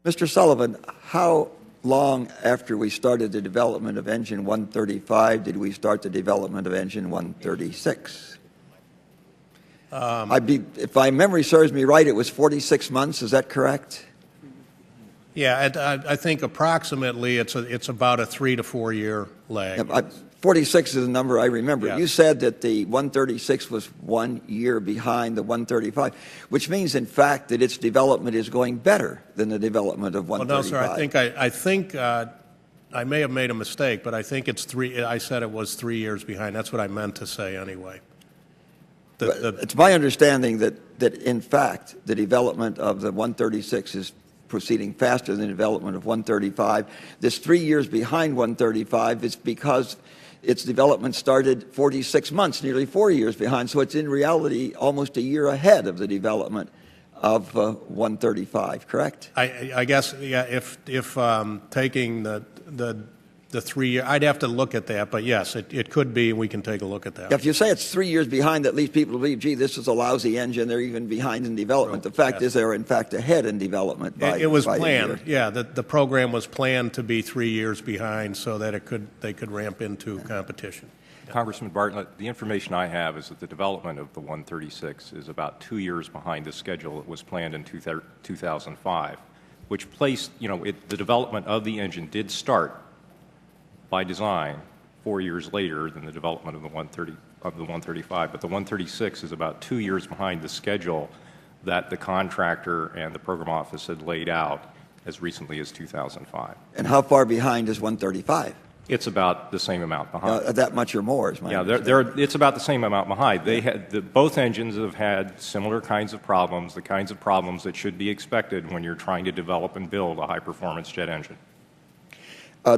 Mr. Sullivan, how long after we started the development of engine 135 did we start the development of engine 136? If my memory serves me right, it was 46 months. Is that correct? Yeah, I think approximately it's about a 3 to 4 year lag. Yeah, 46 is the number I remember. Yeah. You said that the 136 was 1 year behind the 135, which means, in fact, that its development is going better than the development of 135. Well, no, sir. I think I may have made a mistake, but I think it's 3. I said it was 3 years behind. That's what I meant to say, anyway. It's my understanding that in fact the development of the 136 is proceeding faster than the development of 135. This 3 years behind 135 is because its development started 46 months, nearly 4 years behind. So it's in reality almost a year ahead of the development of 135, correct? I guess, yeah, if taking the 3 year, I'd have to look at that, but yes, it could be. We can take a look at that. If you say it's 3 years behind, that leads people to believe, gee, this is a lousy engine. They're even behind in development. The fact is they're in fact ahead in development. It was planned. Yeah, the program was planned to be 3 years behind so that they could ramp into competition. Congressman Bartlett, the information I have is that the development of the 136 is about 2 years behind the schedule that was planned in 2005, which placed, the development of the engine did start by design 4 years later than the development of the 135, but the 136 is about 2 years behind the schedule that the contractor and the program office had laid out as recently as 2005. And how far behind is 135? It's about the same amount behind. That much or more is my it's about the same amount behind. Both engines have had similar kinds of problems, the kinds of problems that should be expected when you're trying to develop and build a high-performance jet engine.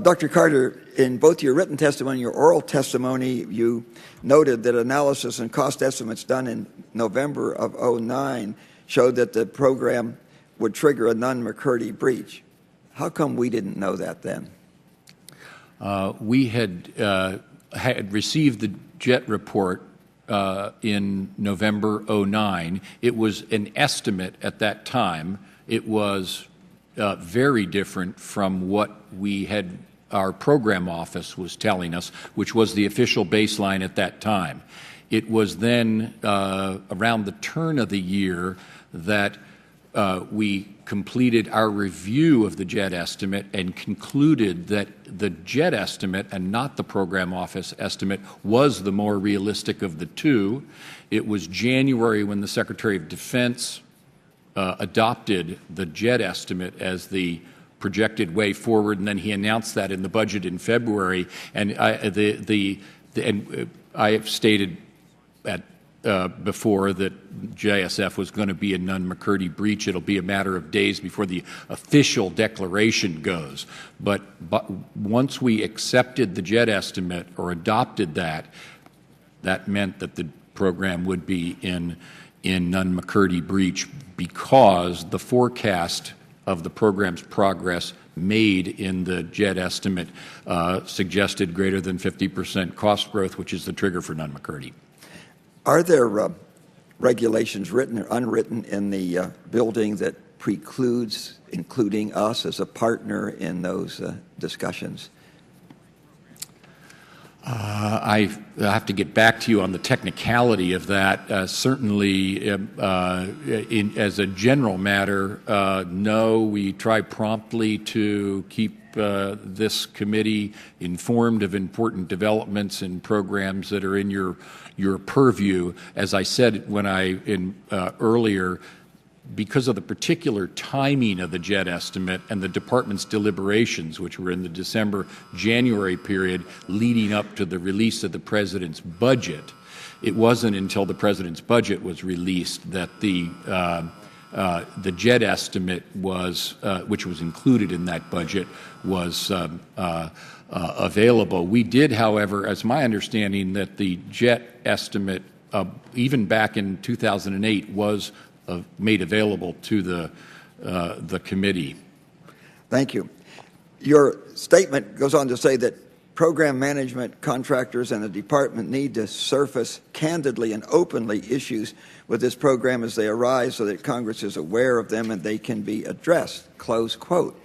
Dr. Carter, in both your written testimony and your oral testimony, you noted that analysis and cost estimates done in November of 2009 showed that the program would trigger a Nunn-McCurdy breach. How come we didn't know that then? We had received the jet report in November 2009. It was an estimate at that time. It was very different from what our program office was telling us, which was the official baseline at that time. It was then around the turn of the year that we completed our review of the jet estimate and concluded that the jet estimate and not the program office estimate was the more realistic of the two. It was January when the Secretary of Defense adopted the jet estimate as the projected way forward, and then he announced that in the budget in February. And I have stated before that JSF was going to be a Nunn-McCurdy breach. It'll be a matter of days before the official declaration goes. But once we accepted the jet estimate or adopted that, that meant that the program would be in Nunn-McCurdy breach because the forecast of the program's progress made in the jet estimate suggested greater than 50% cost growth, which is the trigger for Nunn-McCurdy. Are there regulations, written or unwritten, in the building that precludes including us as a partner in those discussions? I have to get back to you on the technicality of that. Certainly, as a general matter, no, we try promptly to keep this committee informed of important developments and programs that are in your purview. As I said earlier, because of the particular timing of the jet estimate and the department's deliberations, which were in the December-January period leading up to the release of the President's budget, it wasn't until the President's budget was released that the jet estimate was, which was included in that budget, was available. We did, however, as my understanding, that the jet estimate, even back in 2008, was made available to the committee. Thank you. Your statement goes on to say that program management contractors and the department need to surface candidly and openly issues with this program as they arise so that Congress is aware of them and they can be addressed, close quote.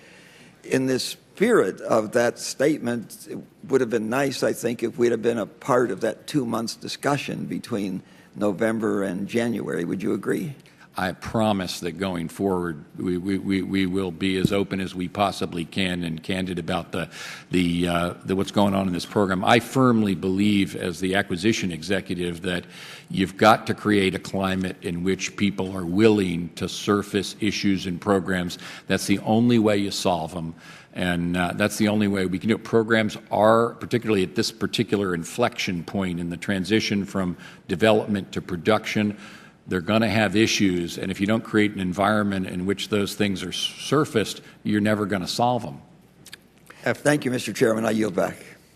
In the spirit of that statement, it would have been nice, I think, if we'd have been a part of that 2 months discussion between November and January. Would you agree? I promise that going forward, we will be as open as we possibly can and candid about the what's going on in this program. I firmly believe, as the acquisition executive, that you've got to create a climate in which people are willing to surface issues and programs. That's the only way you solve them. And that's the only way we can do it. Programs are, particularly at this particular inflection point in the transition from development to production, they're going to have issues, and if you don't create an environment in which those things are surfaced, you're never going to solve them. Thank you, Mr. Chairman. I yield back.